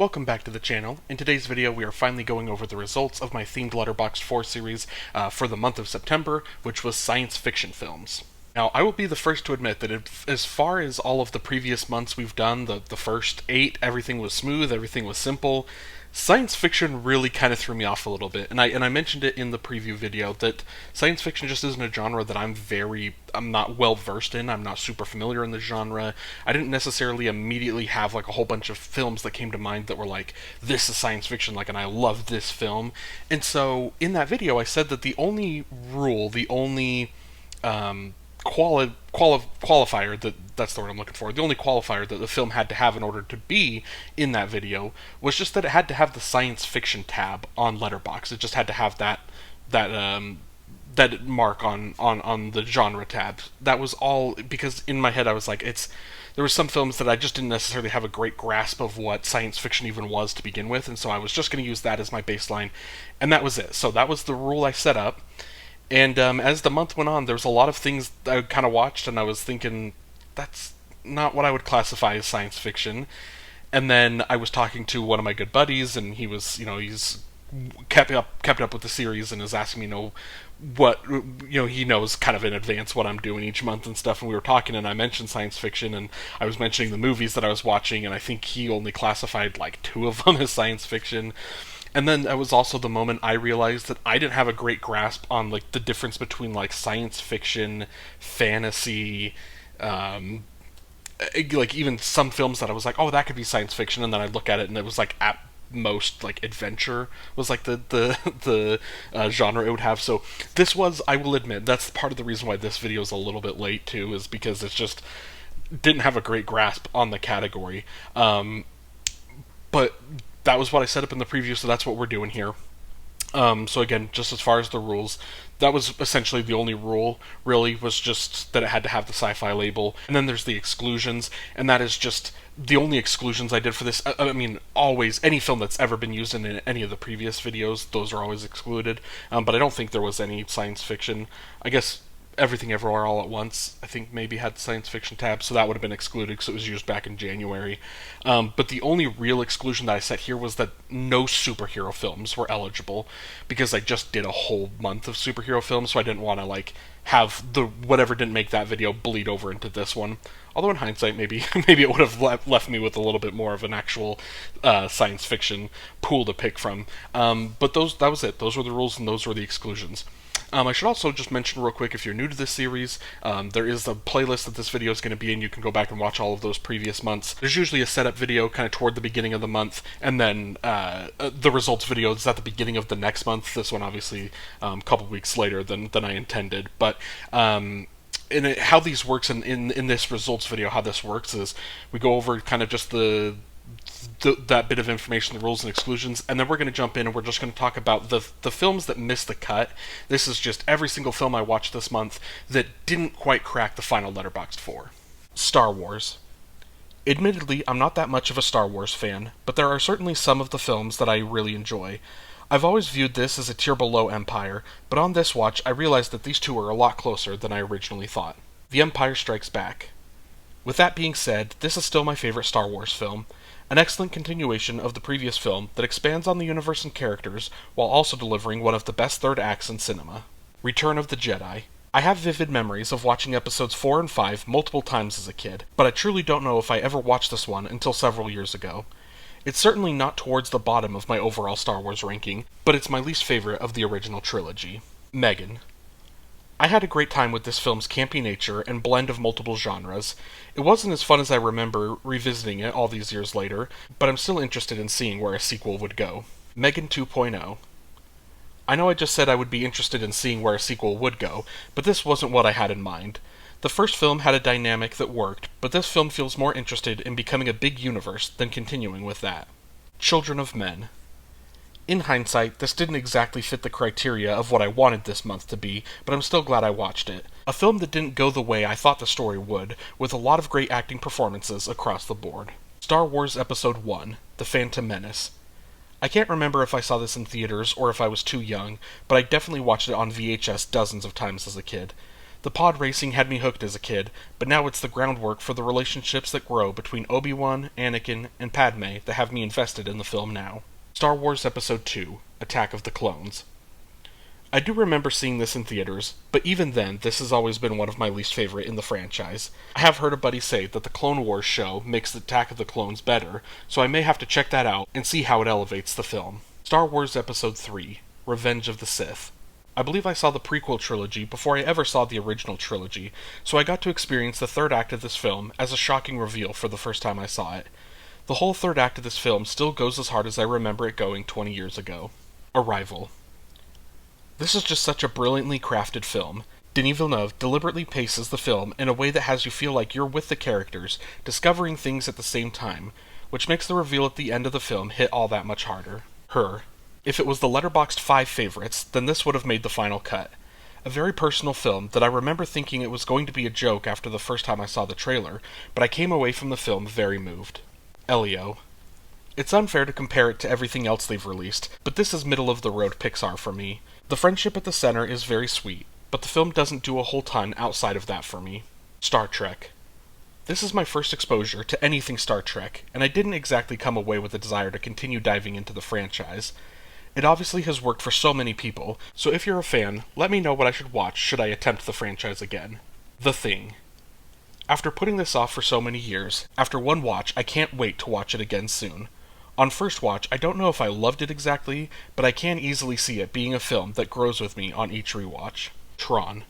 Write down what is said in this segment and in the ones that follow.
Welcome back to the channel. In today's video we are finally going over the results of my themed Letterboxd 4 series for the month of September, which was science fiction films. Now, I will be the first to admit that as far as all of the previous months we've done, the first 8, everything was smooth, everything was simple. Science fiction really kind of threw me off a little bit, and I mentioned it in the preview video that science fiction just isn't a genre that I'm not well versed in. I'm not super familiar in the genre. I didn't necessarily immediately have like a whole bunch of films that came to mind that were like, this is science fiction, like, and I love this film. And so in that video I said that the only rule, the only qualifier, that's the word I'm looking for. The only qualifier that the film had to have in order to be in that video was just that it had to have the science fiction tab on Letterboxd. It just had to have that mark on the genre tab. That was all, because in my head I was like, there were some films that I just didn't necessarily have a great grasp of what science fiction even was to begin with, and so I was just going to use that as my baseline, and that was it. So that was the rule I set up. And as the month went on, there was a lot of things that I kind of watched, and I was thinking, that's not what I would classify as science fiction. And then I was talking to one of my good buddies, and he was, he's kept up with the series, and is asking me, what, he knows kind of in advance what I'm doing each month and stuff. And we were talking, and I mentioned science fiction, and I was mentioning the movies that I was watching, and I think he only classified like 2 of them as science fiction. And then that was also the moment I realized that I didn't have a great grasp on like the difference between like science fiction, fantasy, like even some films that I was like, oh, that could be science fiction, and then I'd look at it and it was like at most like adventure was like the genre it would have. So this was, I will admit, that's part of the reason why this video is a little bit late too, is because it's just didn't have a great grasp on the category. But that was what I set up in the preview, so that's what we're doing here. So again, just as far as the rules, that was essentially the only rule, really, was just that it had to have the sci-fi label. And then there's the exclusions, and that is just the only exclusions I did for this. I mean, always, any film that's ever been used in any of the previous videos, those are always excluded. But I don't think there was any science fiction. I guess Everything Everywhere All at Once, I think maybe had the science fiction tab, so that would have been excluded because it was used back in January. But the only real exclusion that I set here was that no superhero films were eligible, because I just did a whole month of superhero films, so I didn't want to like have the whatever didn't make that video bleed over into this one. Although in hindsight, maybe it would have left me with a little bit more of an actual science fiction pool to pick from. But that was it. Those were the rules and those were the exclusions. I should also just mention real quick, if you're new to this series, there is a playlist that this video is going to be in. You can go back and watch all of those previous months. There's usually a setup video kind of toward the beginning of the month, and then the results video is at the beginning of the next month. This one, obviously, a couple weeks later than I intended. But how these works in this results video, how this works is we go over kind of just that bit of information, the rules and exclusions, and then we're going to jump in and we're just going to talk about the films that missed the cut. This is just every single film I watched this month that didn't quite crack the final Letterboxd 4. Star Wars. Admittedly, I'm not that much of a Star Wars fan, but there are certainly some of the films that I really enjoy. I've always viewed this as a tier below Empire, but on this watch I realized that these two are a lot closer than I originally thought. The Empire Strikes Back. With that being said, this is still my favorite Star Wars film. An excellent continuation of the previous film that expands on the universe and characters while also delivering one of the best third acts in cinema. Return of the Jedi. I have vivid memories of watching episodes 4 and 5 multiple times as a kid, but I truly don't know if I ever watched this one until several years ago. It's certainly not towards the bottom of my overall Star Wars ranking, but it's my least favorite of the original trilogy. Megan. I had a great time with this film's campy nature and blend of multiple genres. It wasn't as fun as I remember revisiting it all these years later, but I'm still interested in seeing where a sequel would go. Megan 2.0. I know I just said I would be interested in seeing where a sequel would go, but this wasn't what I had in mind. The first film had a dynamic that worked, but this film feels more interested in becoming a big universe than continuing with that. Children of Men. In hindsight, this didn't exactly fit the criteria of what I wanted this month to be, but I'm still glad I watched it. A film that didn't go the way I thought the story would, with a lot of great acting performances across the board. Star Wars Episode 1, The Phantom Menace. I can't remember if I saw this in theaters or if I was too young, but I definitely watched it on VHS dozens of times as a kid. The pod racing had me hooked as a kid, but now it's the groundwork for the relationships that grow between Obi-Wan, Anakin, and Padme that have me invested in the film now. Star Wars Episode 2, Attack of the Clones. I do remember seeing this in theaters, but even then, this has always been one of my least favorite in the franchise. I have heard a buddy say that the Clone Wars show makes the Attack of the Clones better, so I may have to check that out and see how it elevates the film. Star Wars Episode 3, Revenge of the Sith. I believe I saw the prequel trilogy before I ever saw the original trilogy, so I got to experience the third act of this film as a shocking reveal for the first time I saw it. The whole third act of this film still goes as hard as I remember it going 20 years ago. Arrival. This is just such a brilliantly crafted film. Denis Villeneuve deliberately paces the film in a way that has you feel like you're with the characters, discovering things at the same time, which makes the reveal at the end of the film hit all that much harder. Her. If it was the Letterboxd 5 favorites, then this would have made the final cut. A very personal film that I remember thinking it was going to be a joke after the first time I saw the trailer, but I came away from the film very moved. Elio. It's unfair to compare it to everything else they've released, but this is middle-of-the-road Pixar for me. The friendship at the center is very sweet, but the film doesn't do a whole ton outside of that for me. Star Trek. This is my first exposure to anything Star Trek, and I didn't exactly come away with a desire to continue diving into the franchise. It obviously has worked for so many people, so if you're a fan, let me know what I should watch should I attempt the franchise again. The Thing. After putting this off for so many years, after one watch, I can't wait to watch it again soon. On first watch, I don't know if I loved it exactly, but I can easily see it being a film that grows with me on each rewatch. Tron.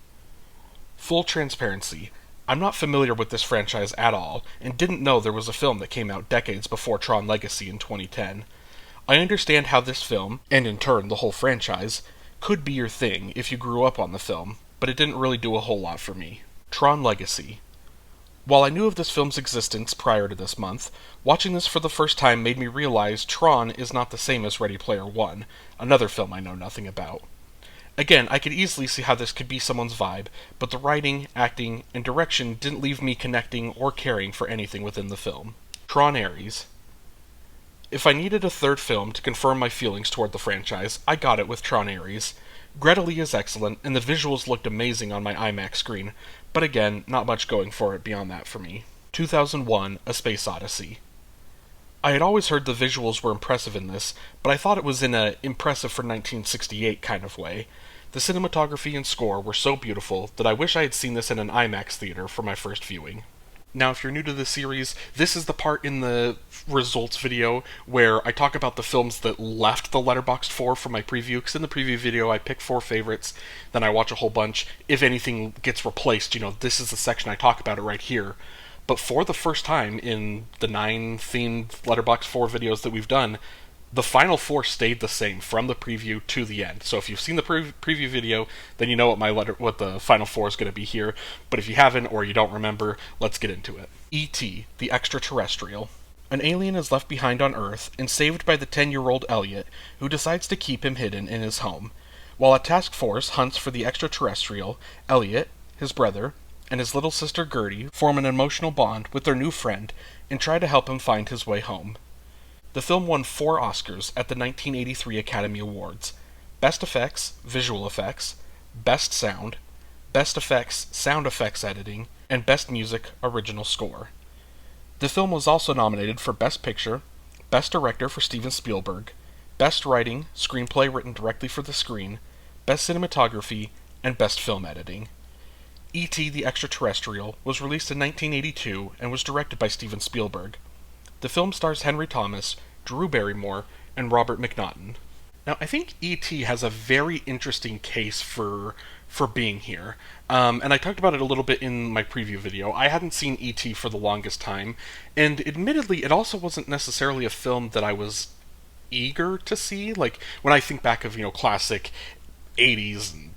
Full transparency, I'm not familiar with this franchise at all, and didn't know there was a film that came out decades before Tron Legacy in 2010. I understand how this film, and in turn the whole franchise, could be your thing if you grew up on the film, but it didn't really do a whole lot for me. Tron Legacy. While I knew of this film's existence prior to this month, watching this for the first time made me realize Tron is not the same as Ready Player One, another film I know nothing about. Again, I could easily see how this could be someone's vibe, but the writing, acting, and direction didn't leave me connecting or caring for anything within the film. Tron Ares. If I needed a third film to confirm my feelings toward the franchise, I got it with Tron Ares. Greta Lee is excellent, and the visuals looked amazing on my IMAX screen, but again, not much going for it beyond that for me. 2001, A Space Odyssey. I had always heard the visuals were impressive in this, but I thought it was in a impressive for 1968 kind of way. The cinematography and score were so beautiful that I wish I had seen this in an IMAX theater for my first viewing. Now, if you're new to the series, this is the part in the results video where I talk about the films that left the Letterboxd 4 for my preview, because in the preview video I pick 4 favorites, then I watch a whole bunch. If anything gets replaced, this is the section I talk about it right here. But for the first time in the 9 themed Letterboxd 4 videos that we've done, the final 4 stayed the same from the preview to the end. So if you've seen the preview video, then you know what the final 4 is going to be here. But if you haven't or you don't remember, let's get into it. E.T., the Extra Terrestrial. An alien is left behind on Earth and saved by the 10-year-old Elliot, who decides to keep him hidden in his home. While a task force hunts for the extraterrestrial, Elliot, his brother, and his little sister Gertie form an emotional bond with their new friend and try to help him find his way home. The film won 4 Oscars at the 1983 Academy Awards: Best Effects, Visual Effects, Best Sound, Best Effects, Sound Effects Editing, and Best Music, Original Score. The film was also nominated for Best Picture, Best Director for Steven Spielberg, Best Writing, Screenplay written directly for the screen, Best Cinematography, and Best Film Editing. E.T. the Extraterrestrial was released in 1982 and was directed by Steven Spielberg. The film stars Henry Thomas, Drew Barrymore, and Robert McNaughton. Now, I think E.T. has a very interesting case for being here. And I talked about it a little bit in my preview video. I hadn't seen E.T. for the longest time, and admittedly, it also wasn't necessarily a film that I was eager to see. Like, when I think back of, classic 80s and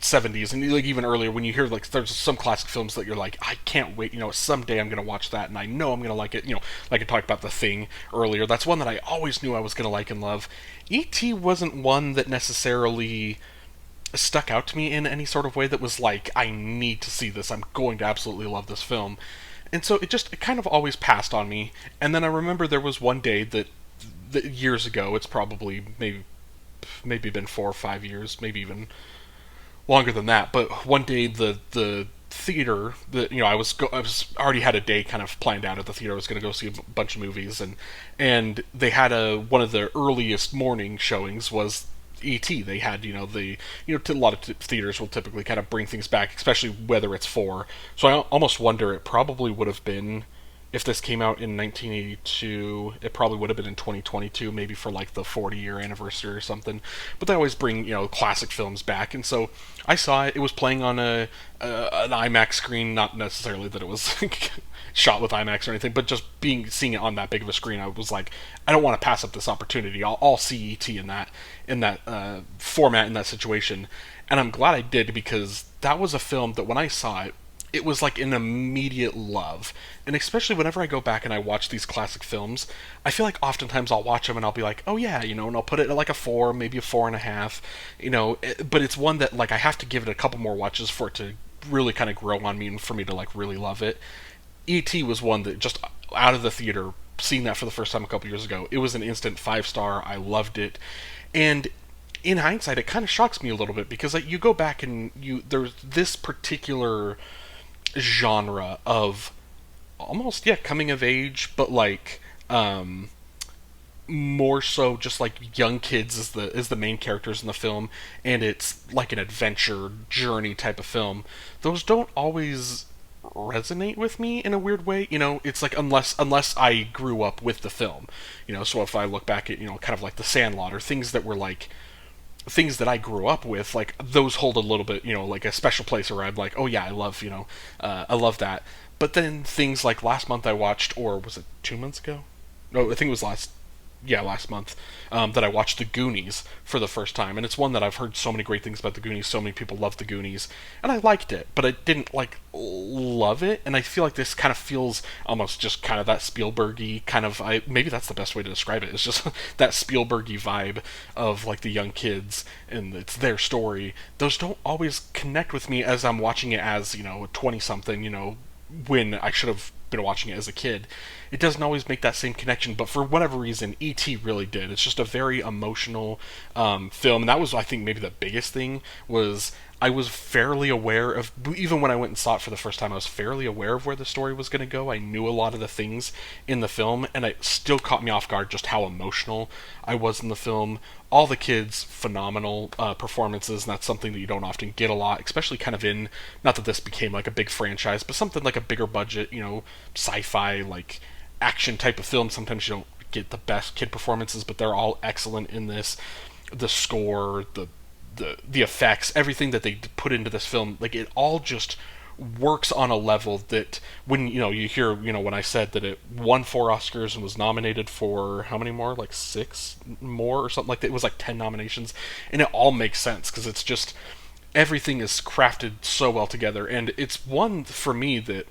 70s, and even earlier, when you hear, there's some classic films that you're like, I can't wait, someday I'm going to watch that, and I know I'm going to like it, like I talked about The Thing earlier. That's one that I always knew I was going to like and love. E.T. wasn't one that necessarily stuck out to me in any sort of way that was like, I need to see this, I'm going to absolutely love this film. And so it kind of always passed on me, and then I remember there was one day that years ago, it's probably maybe been 4 or 5 years, maybe even longer than that. But one day the theater that I was already had a day kind of planned out at the theater. I was going to go see a bunch of movies, and they had one of the earliest morning showings was ET. They had a lot of theaters will typically kind of bring things back, especially whether it's for. So I almost wonder it probably would have been if this came out in 1982, it probably would have been in 2022, maybe for like the 40-year anniversary or something. But they always bring classic films back, and so I saw it. It was playing on an IMAX screen, not necessarily that it was shot with IMAX or anything, but just seeing it on that big of a screen, I was like, I don't want to pass up this opportunity. I'll see ET in that format, in that situation, and I'm glad I did, because that was a film that when I saw it, it was like an immediate love. And especially whenever I go back and I watch these classic films, I feel like oftentimes I'll watch them and I'll be like, oh yeah, and I'll put it at like a 4, maybe a 4.5, but it's one that like I have to give it a couple more watches for it to really kind of grow on me and for me to like really love it. E.T. was one that just out of the theater, seeing that for the first time a couple years ago, it was an instant 5-star. I loved it. And in hindsight, it kind of shocks me a little bit, because like, you go back and there's this particular genre of almost coming of age, but like more so just like young kids as the main characters in the film, and it's like an adventure journey type of film. Those don't always resonate with me in a weird way. It's like unless I grew up with the film. So if I look back at kind of like The Sandlot, or things that were like things that I grew up with, like those hold a little bit, like a special place where I'm like, oh yeah, I love, I love that. But then things like last month I watched, or was it 2 months ago? No, I think it was last month, that I watched The Goonies for the first time, and it's one that I've heard so many great things about. The Goonies, so many people love The Goonies, and I liked it, but I didn't like love it. And I feel like this kind of feels almost just kind of that Spielbergy kind of, maybe that's the best way to describe it. It's just that Spielbergy vibe of like the young kids, and it's their story. Those don't always connect with me as I'm watching it as a 20 something, when I should have been watching it as a kid. It doesn't always make that same connection, but for whatever reason, E.T. really did. It's just a very emotional film, and that was, I think, maybe the biggest thing, was I was fairly aware of, even when I went and saw it for the first time, I was fairly aware of where the story was going to go. I knew a lot of the things in the film, and it still caught me off guard just how emotional I was in the film. All the kids, phenomenal performances, and that's something that you don't often get a lot, especially kind of in, not that this became like a big franchise, but something like a bigger budget, sci-fi, like action type of film. Sometimes you don't get the best kid performances, but they're all excellent in this. The score, the effects, everything that they put into this film, like it all just works on a level that when you hear when I said that it won 4 Oscars and was nominated for how many more, like 6 more or something like that. It was like 10 nominations, and it all makes sense because it's just everything is crafted so well together. And it's one for me that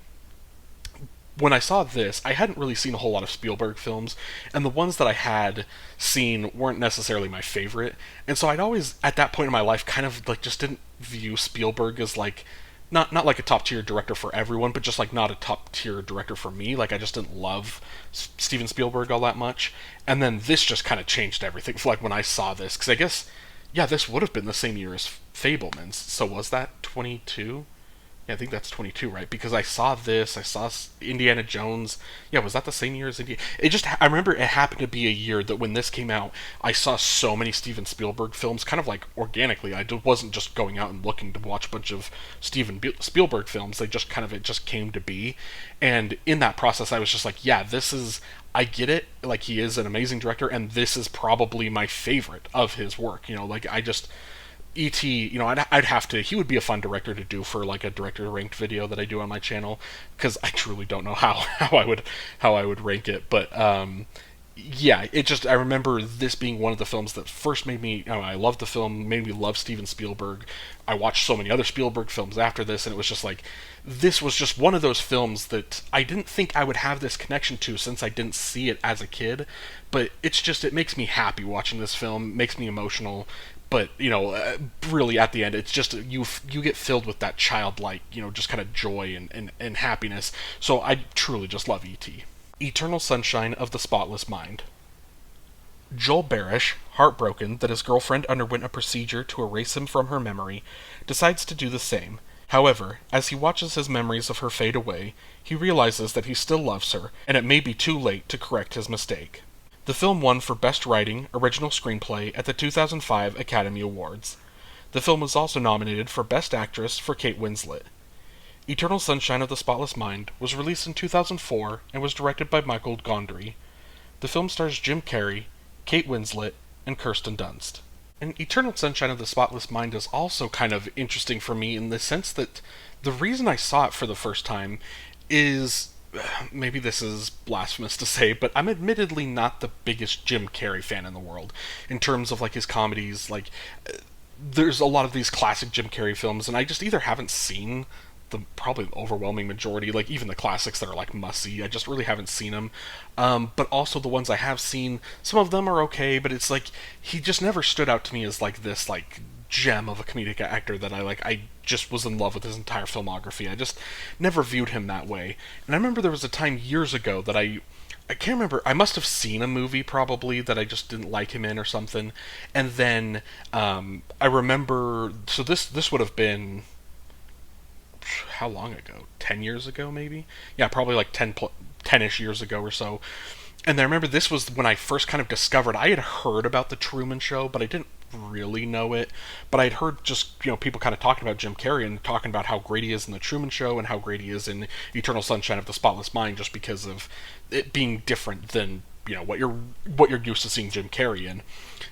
when I saw this, I hadn't really seen a whole lot of Spielberg films, and the ones that I had seen weren't necessarily my favorite. And so I'd always, at that point in my life, kind of like just didn't view Spielberg as like not like a top tier director for everyone, but just like not a top tier director for me. Like I just didn't love Steven Spielberg all that much. And then this just kind of changed everything. For like when I saw this, because I guess this would have been the same year as Fabelmans. So was that 22? Yeah, I think that's 22, right? Because I saw this, I saw Indiana Jones. Yeah, was that the same year as Indiana? I remember it happened to be a year that when this came out, I saw so many Steven Spielberg films, kind of like organically. I wasn't just going out and looking to watch a bunch of Steven Spielberg films. It just came to be. And in that process, I was just like, yeah, I get it. Like, he is an amazing director, and this is probably my favorite of his work. E.T., I'd have to. He would be a fun director to do for like a director ranked video that I do on my channel, because I truly don't know how I would rank it. But I remember this being one of the films that first made me. I loved the film, made me love Steven Spielberg. I watched so many other Spielberg films after this, and it was just like this was just one of those films that I didn't think I would have this connection to since I didn't see it as a kid. But it makes me happy watching this film, makes me emotional. But really at the end, it's just you get filled with that childlike, just kind of joy and happiness. So I truly just love E.T. Eternal Sunshine of the Spotless Mind. Joel Barish, heartbroken that his girlfriend underwent a procedure to erase him from her memory, decides to do the same. However, as he watches his memories of her fade away, he realizes that he still loves her, and it may be too late to correct his mistake. The film won for Best Writing, Original Screenplay at the 2005 Academy Awards. The film was also nominated for Best Actress for Kate Winslet. Eternal Sunshine of the Spotless Mind was released in 2004 and was directed by Michael Gondry. The film stars Jim Carrey, Kate Winslet, and Kirsten Dunst. And Eternal Sunshine of the Spotless Mind is also kind of interesting for me in the sense that the reason I saw it for the first time is, maybe this is blasphemous to say, but I'm admittedly not the biggest Jim Carrey fan in the world in terms of like his comedies. Like, there's a lot of these classic Jim Carrey films, and I just either haven't seen the probably overwhelming majority, like even the classics that are like must-see, I just really haven't seen them. But also the ones I have seen, some of them are okay, but it's like he just never stood out to me as like this like gem of a comedic actor that I just was in love with his entire filmography. I just never viewed him that way. And I remember there was a time years ago that I can't remember. I must have seen a movie probably that I just didn't like him in or something. And then I remember. So this would have been how long ago? 10 years ago, maybe? Yeah, probably like 10-ish years ago or so. And I remember this was when I first kind of discovered, I had heard about The Truman Show, but I didn't really know it. But I'd heard just, people kind of talking about Jim Carrey and talking about how great he is in The Truman Show and how great he is in Eternal Sunshine of the Spotless Mind, just because of it being different than, what you're used to seeing Jim Carrey in.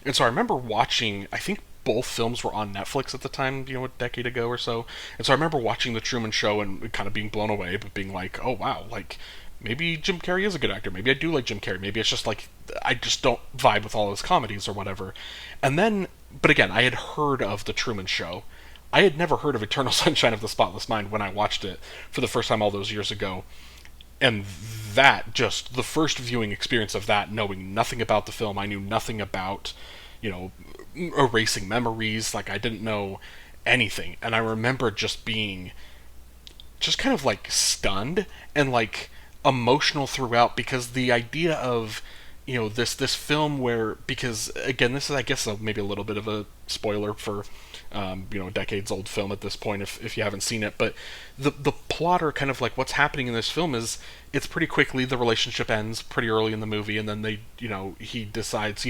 And so I remember watching, I think both films were on Netflix at the time, a decade ago or so. And so I remember watching The Truman Show and kind of being blown away, but being like, oh wow, like, maybe Jim Carrey is a good actor. Maybe I do like Jim Carrey. Maybe it's just like, I just don't vibe with all his comedies or whatever. And then, but again, I had heard of The Truman Show. I had never heard of Eternal Sunshine of the Spotless Mind when I watched it for the first time all those years ago. And that, just the first viewing experience of that, knowing nothing about the film, I knew nothing about, erasing memories, like I didn't know anything. And I remember just being just kind of like stunned and like emotional throughout, because the idea of this film where, because again, this is, I guess, maybe a little bit of a spoiler for a decades old film at this point if you haven't seen it, but the plot, or kind of like what's happening in this film, is it's pretty quickly the relationship ends pretty early in the movie, and then he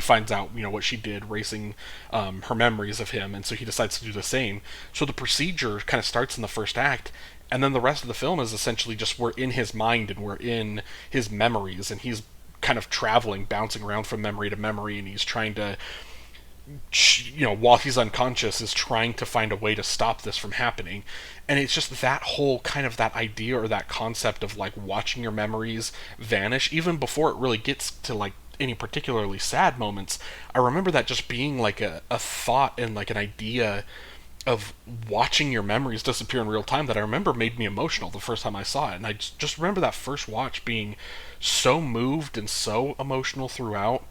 finds out what she did, racing her memories of him, and so he decides to do the same. So the procedure kind of starts in the first act, and then the rest of the film is essentially just we're in his mind and we're in his memories, and he's kind of traveling, bouncing around from memory to memory, and he's trying to, while he's unconscious, is trying to find a way to stop this from happening. And it's just that whole kind of that idea, or that concept of like watching your memories vanish, even before it really gets to like any particularly sad moments. I remember that just being like a thought and like an idea of watching your memories disappear in real time that I remember made me emotional the first time I saw it. And I just remember that first watch being so moved and so emotional throughout.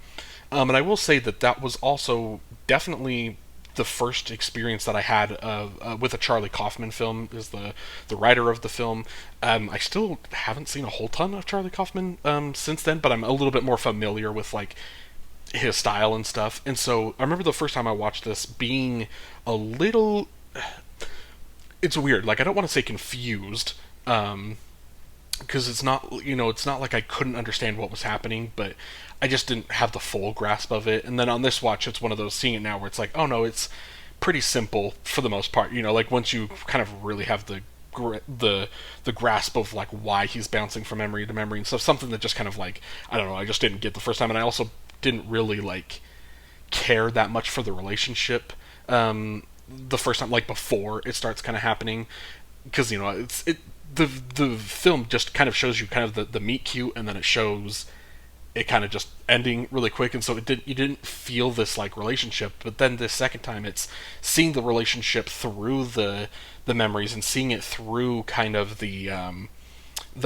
And I will say that was also definitely the first experience that I had with a Charlie Kaufman film, is the writer of the film. I still haven't seen a whole ton of Charlie Kaufman since then, but I'm a little bit more familiar with like his style and stuff. And so I remember the first time I watched this being a little, it's weird, like I don't want to say confused, because it's not like I couldn't understand what was happening, but I just didn't have the full grasp of it. And then on this watch, it's one of those, seeing it now, where it's like, oh no, it's pretty simple for the most part, like once you kind of really have the grasp of like why he's bouncing from memory to memory and stuff, something that just kind of like, I don't know, I just didn't get the first time. And I also didn't really like care that much for the relationship the first time, like before it starts kind of happening, because the film just kind of shows you kind of the meet cute, and then it shows it kind of just ending really quick, and so you didn't feel this like relationship. But then this second time, it's seeing the relationship through the memories, and seeing it through kind of the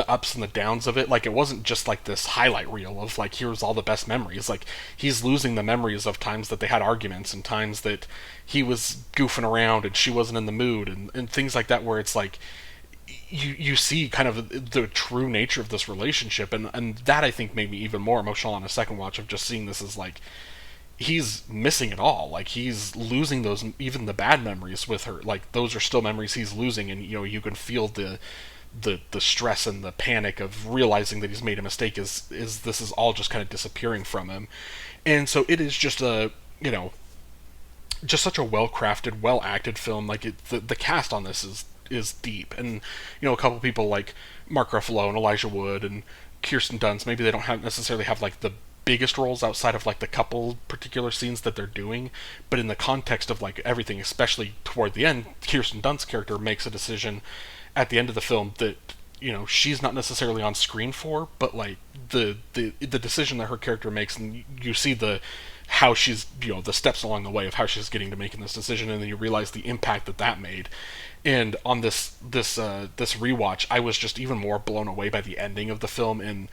ups and the downs of it. Like, it wasn't just like this highlight reel of like, here's all the best memories. Like, he's losing the memories of times that they had arguments, and times that he was goofing around and she wasn't in the mood, and things like that, where it's like you see kind of the true nature of this relationship. And that, I think, made me even more emotional on a second watch, of just seeing this as like, he's missing it all. Like, he's losing those, even the bad memories with her. Like, those are still memories he's losing, and you can feel the stress and the panic of realizing that he's made a mistake is this is all just kind of disappearing from him. And so it is just a, just such a well crafted, well acted film. Like, the cast on this is deep, and a couple people like Mark Ruffalo and Elijah Wood and Kirsten Dunst, maybe they don't necessarily have like the biggest roles outside of like the couple particular scenes that they're doing, but in the context of like everything, especially toward the end, Kirsten Dunst's character makes a decision at the end of the film that she's not necessarily on screen for, but like the decision that her character makes, and you see how she's the steps along the way of how she's getting to making this decision, and then you realize the impact that made. And on this rewatch, I was just even more blown away by the ending of the film, and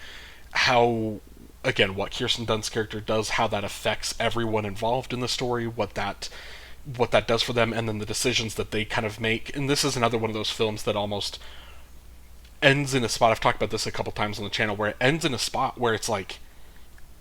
how, again, what Kirsten Dunst's character does, how that affects everyone involved in the story, what that does for them, and then the decisions that they kind of make. And this is another one of those films that almost ends in a spot, I've talked about this a couple times on the channel, where it ends in a spot where it's like,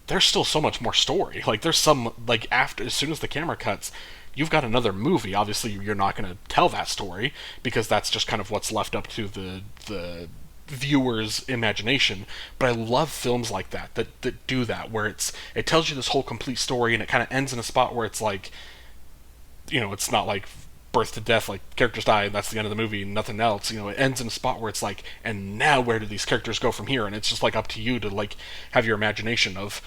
there's still so much more story. Like, there's some, like, after, as soon as the camera cuts, you've got another movie. Obviously, you're not going to tell that story, because that's just kind of what's left up to the viewer's imagination. But I love films like that do that, where it tells you this whole complete story, and it kind of ends in a spot where it's like, it's not like birth to death, like characters die and that's the end of the movie and nothing else. It ends in a spot where it's like, and now where do these characters go from here? And it's just like up to you to like have your imagination of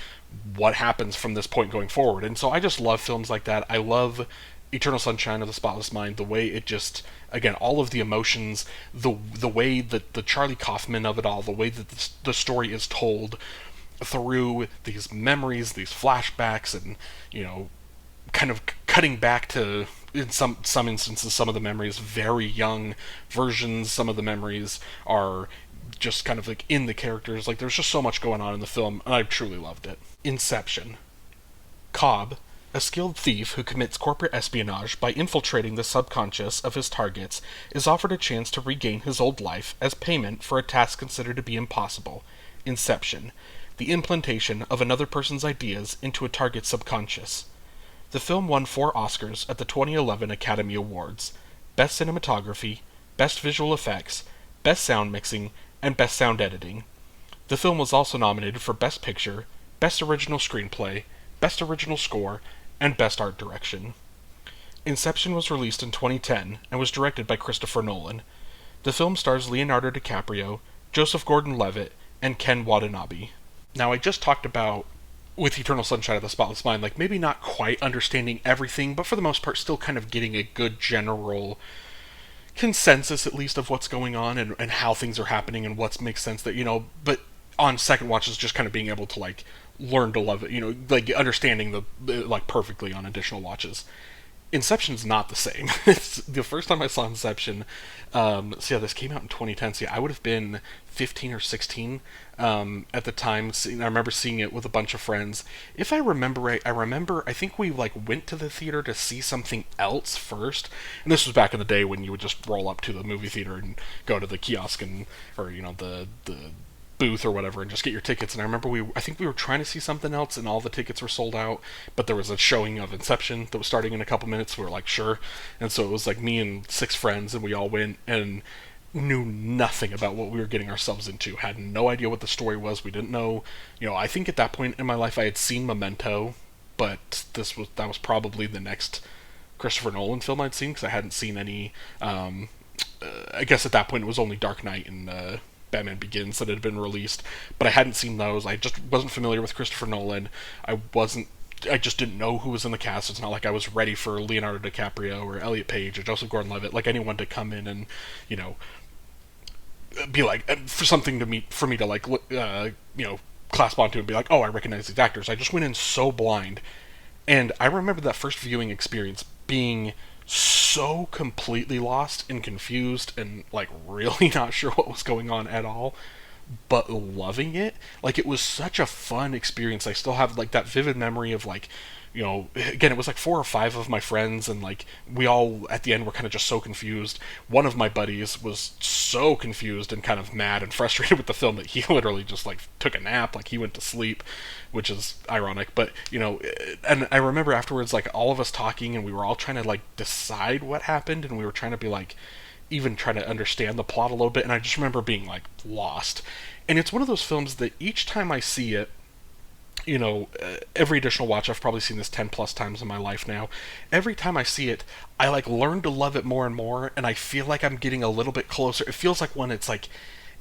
what happens from this point going forward. And so I just love films like that. I love Eternal Sunshine of the Spotless Mind, the way it just, again, all of the emotions, the way that the Charlie Kaufman of it all, the way that the story is told through these memories, these flashbacks, and kind of cutting back to, in some instances, some of the memories very young versions, some of the memories are just kind of like in the characters. Like, there's just so much going on in the film, and I truly loved it. Inception. Cobb, a skilled thief who commits corporate espionage by infiltrating the subconscious of his targets, is offered a chance to regain his old life as payment for a task considered to be impossible. Inception. The implantation of another person's ideas into a target's subconscious. The film won 4 Oscars at the 2011 Academy Awards: Best Cinematography, Best Visual Effects, Best Sound Mixing, and Best Sound Editing. The film was also nominated for Best Picture, Best Original Screenplay, Best Original Score, and Best Art Direction. Inception was released in 2010 and was directed by Christopher Nolan. The film stars Leonardo DiCaprio, Joseph Gordon-Levitt, and Ken Watanabe. Now, I just talked about, with Eternal Sunshine of the Spotless Mind, like, maybe not quite understanding everything, but for the most part still kind of getting a good general consensus, at least, of what's going on and how things are happening and what makes sense, that, but on second watches, just kind of being able to, like, learn to love it, like, understanding like, perfectly on additional watches. Inception's not the same. It's the first time I saw Inception. This came out in 2010. I would have been 15 or 16 at the time. I remember seeing it with a bunch of friends. If I remember right, I think we like went to the theater to see something else first. And this was back in the day when you would just roll up to the movie theater and go to the kiosk or the booth or whatever and just get your tickets. And I remember I think we were trying to see something else and all the tickets were sold out, but there was a showing of Inception that was starting in a couple minutes. We were like, sure. And so it was like me and 6 friends, and we all went and knew nothing about what we were getting ourselves into, had no idea what the story was. We didn't know, I think at that point in my life I had seen Memento, but that was probably the next Christopher Nolan film I'd seen, because I hadn't seen any, I guess at that point it was only Dark Knight and Batman Begins that had been released, but I hadn't seen those. I just wasn't familiar with Christopher Nolan. I just didn't know who was in the cast. It's not like I was ready for Leonardo DiCaprio or Elliot Page or Joseph Gordon-Levitt, like anyone to come in and, be like, for something for me to like, clasp onto and be like, oh, I recognize these actors. I just went in so blind. And I remember that first viewing experience being so completely lost and confused and like really not sure what was going on at all. but loving it. Like, it was such a fun experience. I still have like that vivid memory of like, again, it was like 4 or 5 of my friends, and like we all at the end were kind of just so confused. One of my buddies was so confused and kind of mad and frustrated with the film that he literally just like took a nap, like he went to sleep, which is ironic. But and I remember afterwards, like all of us talking, and we were all trying to like decide what happened, and we were trying to be like even trying to understand the plot a little bit, and I just remember being like lost. And it's one of those films that each time I see it, every additional watch, I've probably seen this 10 plus times in my life now. Every time I see it, I like learn to love it more and more, and I feel like I'm getting a little bit closer. It feels like when it's like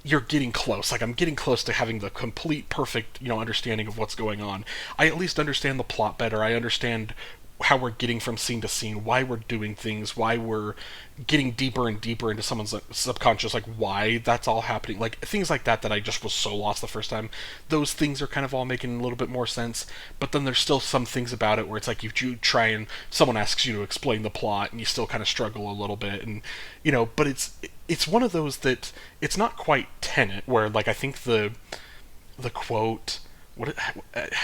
you're getting close, like I'm getting close to having the complete perfect, understanding of what's going on. I at least understand the plot better. I understand how we're getting from scene to scene, why we're doing things, why we're getting deeper and deeper into someone's subconscious, like why that's all happening, like things like that I just was so lost the first time. Those things are kind of all making a little bit more sense, but then there's still some things about it where it's like you try and someone asks you to explain the plot and you still kind of struggle a little bit, and but it's one of those that it's not quite Tenet, where like I think the quote, and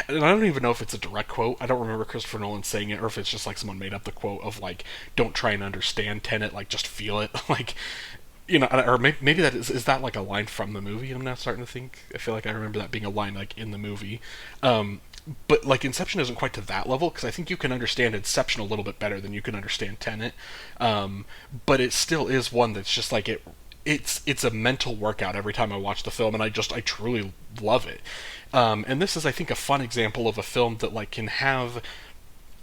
I don't even know if it's a direct quote. I don't remember Christopher Nolan saying it, or if it's just like someone made up the quote of like, "Don't try and understand Tenet, like just feel it." Like, or maybe that is that like a line from the movie. I'm now starting to think. I feel like I remember that being a line like in the movie. But like Inception isn't quite to that level, because I think you can understand Inception a little bit better than you can understand Tenet. But it still is one that's just like it's a mental workout every time I watch the film, and I truly love it. And this is, I think, a fun example of a film that like can have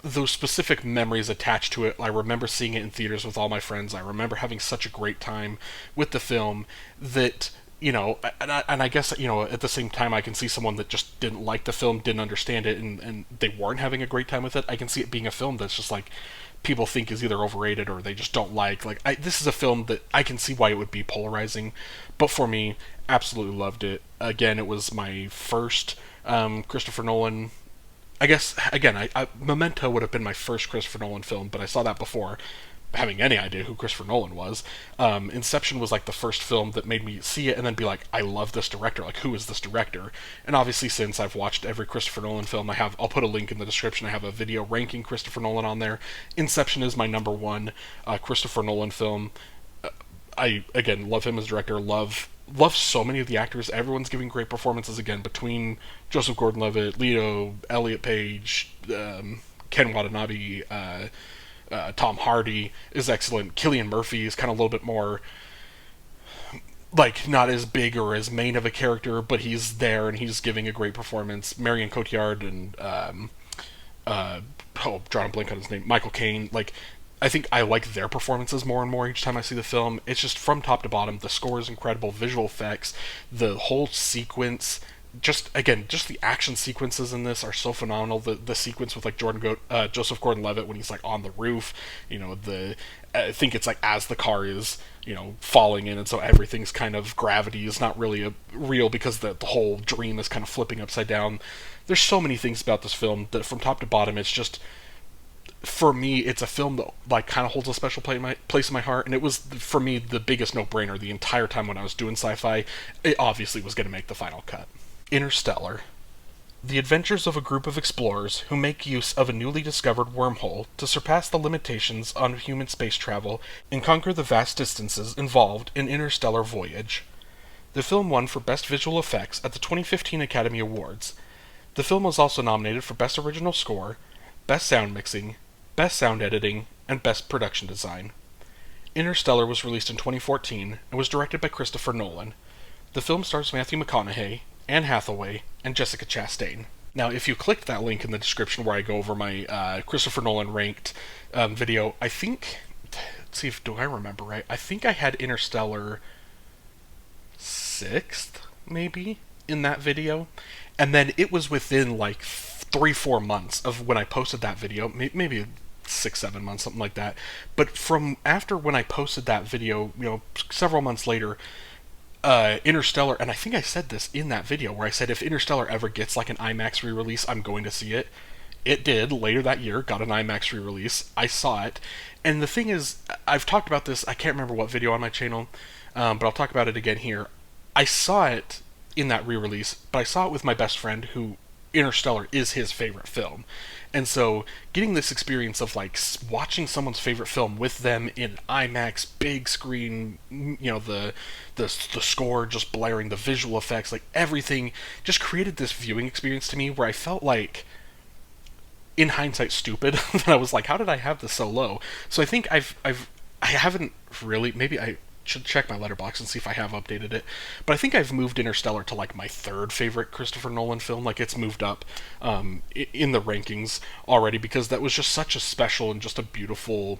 those specific memories attached to it. I remember seeing it in theaters with all my friends. I remember having such a great time with the film that and I guess at the same time I can see someone that just didn't like the film, didn't understand it, and they weren't having a great time with it. I can see it being a film that's just like people think is either overrated or they just don't like. This is a film that I can see why it would be polarizing, but for me, absolutely loved it. Again, it was my first Christopher Nolan. I guess again, Memento would have been my first Christopher Nolan film, but I saw that before having any idea who Christopher Nolan was. Inception was like the first film that made me see it and then be like, I love this director. Like, who is this director? And obviously, since I've watched every Christopher Nolan film, I'll put a link in the description. I have a video ranking Christopher Nolan on there. Inception is my number one Christopher Nolan film. I again love him as director. Love so many of the actors. Everyone's giving great performances again, between Joseph Gordon-Levitt, Leto, Elliot Page, Ken Watanabe. Tom Hardy is excellent. Cillian Murphy is kind of a little bit more like not as big or as main of a character, but he's there and he's giving a great performance. Marion Cotillard and drawing a blank on his name, Michael Caine. Like, I think I like their performances more and more each time I see the film. It's just from top to bottom. The score is incredible, visual effects, the whole sequence. Just the action sequences in this are so phenomenal. The sequence with like Joseph Gordon-Levitt when he's like on the roof, I think it's like as the car is falling in, and so everything's kind of, gravity is not really real because the whole dream is kind of flipping upside down. There's so many things about this film that from top to bottom, it's just, for me, it's a film that like kind of holds a special place in my heart, and it was for me the biggest no-brainer the entire time when I was doing sci-fi. It obviously was going to make the final cut. Interstellar. The adventures of a group of explorers who make use of a newly discovered wormhole to surpass the limitations on human space travel and conquer the vast distances involved in interstellar voyage. The film won for Best Visual Effects at the 2015 Academy Awards. The film was also nominated for Best Original Score, Best Sound Mixing, Best Sound Editing, and Best Production Design. Interstellar was released in 2014 and was directed by Christopher Nolan. The film stars Matthew McConaughey, Anne Hathaway, and Jessica Chastain. Now, if you clicked that link in the description where I go over my Christopher Nolan ranked video, I think, let's see if, do I remember right? I think I had Interstellar 6th, maybe, in that video. And then it was within like 3-4 months of when I posted that video, maybe 6-7 months, something like that. But from after when I posted that video, several months later, Interstellar, and I think I said this in that video where I said if Interstellar ever gets like an IMAX re-release, I'm going to see it. It did later that year, got an IMAX re-release. I saw it, and the thing is, I've talked about this, I can't remember what video on my channel, but I'll talk about it again here. I saw it in that re-release, but I saw it with my best friend who Interstellar is his favorite film. And so getting this experience of like watching someone's favorite film with them in IMAX, big screen, the score just blaring, the visual effects, like everything just created this viewing experience to me where I felt like, in hindsight, stupid. That I was like, how did I have this so low? So I think I haven't really, maybe I should check my Letterboxd and see if I have updated it. But I think I've moved Interstellar to like my third favorite Christopher Nolan film. Like it's moved up in the rankings already because that was just such a special and just a beautiful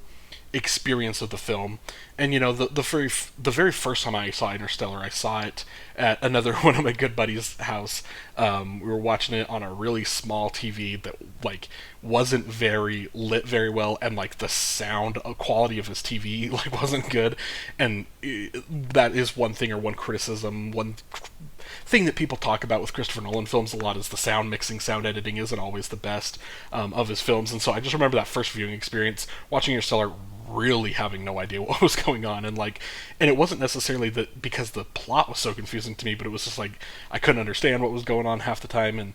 experience of the film. And the very first time I saw Interstellar, I saw it at another one of my good buddies' house. We were watching it on a really small TV that like wasn't very lit very well, and like the sound quality of his TV like wasn't good. And that is one thing, or one criticism, one thing that people talk about with Christopher Nolan films a lot, is the sound mixing, sound editing isn't always the best of his films. And so I just remember that first viewing experience, watching Interstellar, really having no idea what was going on, and it wasn't necessarily that because the plot was so confusing to me, but it was just like I couldn't understand what was going on half the time. And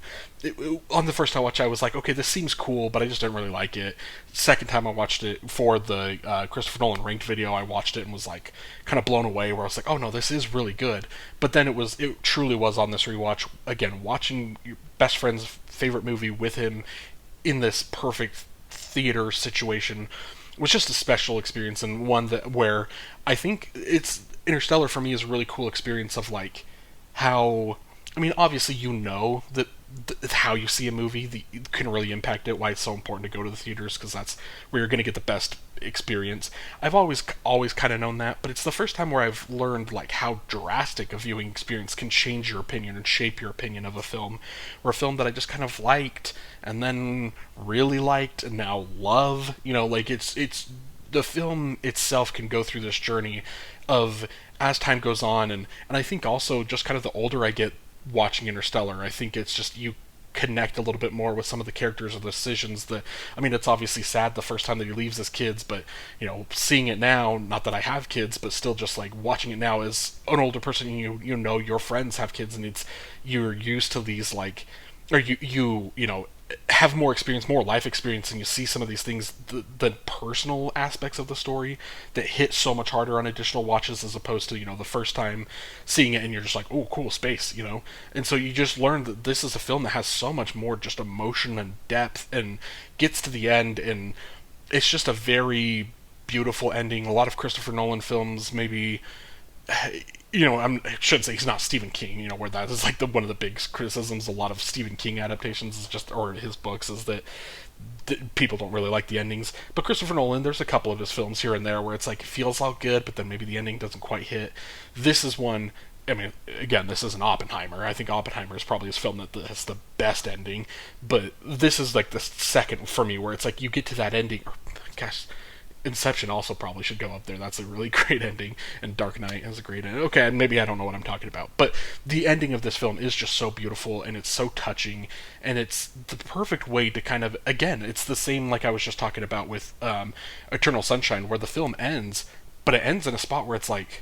on the first time I watched, I was like, okay, this seems cool, but I just didn't really like it. Second time I watched it for the Christopher Nolan ranked video, I watched it and was like kind of blown away, where I was like, oh no, this is really good. But then it truly was on this rewatch again, watching your best friend's favorite movie with him in this perfect theater situation was just a special experience, and one that where I think it's Interstellar for me is a really cool experience of like how, I mean, obviously that how you see a movie can really impact it, why it's so important to go to the theaters, because that's where you're going to get the best experience. I've always kind of known that, but it's the first time where I've learned like how drastic a viewing experience can change your opinion and shape your opinion of a film, or a film that I just kind of liked and then really liked and now love. Like it's the film itself can go through this journey of, as time goes on, and I think also just kind of the older I get watching Interstellar, I think it's just you connect a little bit more with some of the characters or the decisions that, I mean, it's obviously sad the first time that he leaves his kids, but seeing it now, not that I have kids, but still just like watching it now as an older person, your friends have kids, and you're used to these like, or you have more experience, more life experience, and you see some of these things, the personal aspects of the story that hit so much harder on additional watches, as opposed to the first time seeing it and you're just like, oh, cool, space. And so you just learn that this is a film that has so much more just emotion and depth, and gets to the end, and it's just a very beautiful ending. A lot of Christopher Nolan films, maybe, I shouldn't say he's not Stephen King, where that is like one of the big criticisms. A lot of Stephen King adaptations is just, or his books, is that people don't really like the endings. But Christopher Nolan, there's a couple of his films here and there where it's like, it feels all good, but then maybe the ending doesn't quite hit. This is one, I mean, again, this isn't Oppenheimer. I think Oppenheimer is probably his film that has the best ending, but this is like the second for me, where it's like you get to that ending, or gosh, Inception also probably should go up there. That's a really great ending, and Dark Knight has a great ending. Okay, maybe I don't know what I'm talking about, but the ending of this film is just so beautiful, and it's so touching, and it's the perfect way to kind of, again, it's the same like I was just talking about with Eternal Sunshine, where the film ends, but it ends in a spot where it's like,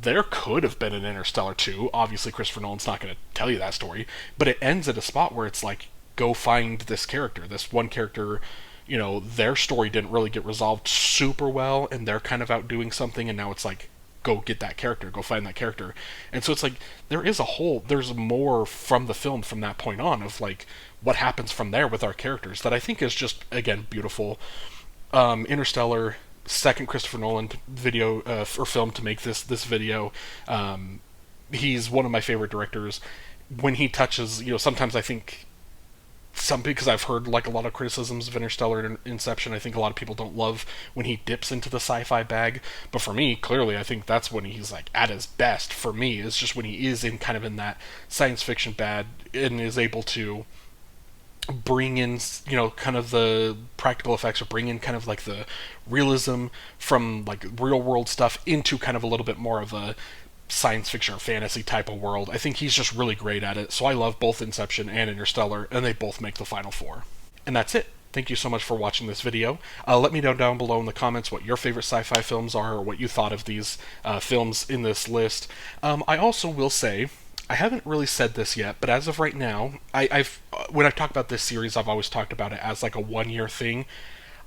there could have been an Interstellar 2. Obviously, Christopher Nolan's not going to tell you that story, but it ends at a spot where it's like, go find this character, this one character. Their story didn't really get resolved super well, and they're kind of out doing something, and now it's like, go get that character, go find that character. And so it's like, there's more from the film from that point on, of like, what happens from there with our characters, that I think is just, again, beautiful. Interstellar, second Christopher Nolan video, or film to make this video. He's one of my favorite directors. When he touches, sometimes I think, because I've heard like a lot of criticisms of Interstellar and Inception, I think a lot of people don't love when he dips into the sci-fi bag, but for me, clearly, I think that's when he's like at his best. For me, it's just when he is in that science fiction bag, and is able to bring in, kind of the practical effects, or bring in kind of like the realism from like real world stuff into kind of a little bit more of a science fiction or fantasy type of world. I think he's just really great at it. So I love both Inception and Interstellar, and they both make the final four. And that's it. Thank you so much for watching this video. Let me know down below in the comments what your favorite sci-fi films are, or what you thought of these films in this list. I also will say, I haven't really said this yet, but as of right now, I've when I've talked about this series, I've always talked about it as like a 1 year thing.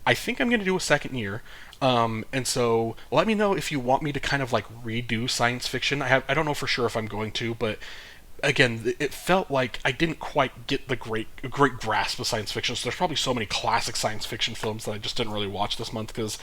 I think I'm going to do a second year. And so let me know if you want me to kind of like redo science fiction. I don't know for sure if I'm going to, but again, it felt like I didn't quite get the great grasp of science fiction. So there's probably so many classic science fiction films that I just didn't really watch this month because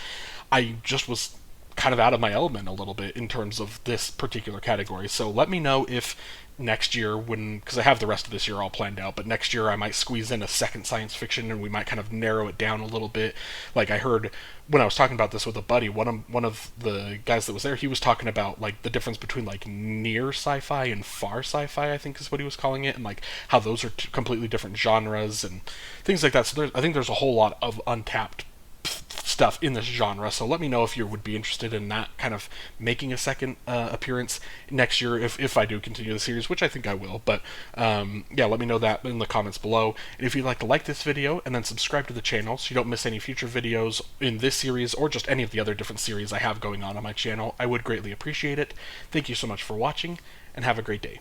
I just was kind of out of my element a little bit in terms of this particular category. So let me know if next year, when, because I have the rest of this year all planned out, but next year I might squeeze in a second science fiction and we might kind of narrow it down a little bit. Like I heard when I was talking about this with a buddy, one of the guys that was there, he was talking about like the difference between like near sci-fi and far sci-fi, I think is what he was calling it, and like how those are completely different genres and things like that. So I think there's a whole lot of untapped stuff in this genre. So let me know if you would be interested in that kind of making a second appearance next year if I do continue the series, which I think I will. But yeah, let me know that in the comments below. And if you'd like this video and then subscribe to the channel so you don't miss any future videos in this series or just any of the other different series I have going on my channel, I would greatly appreciate it. Thank you so much for watching and have a great day.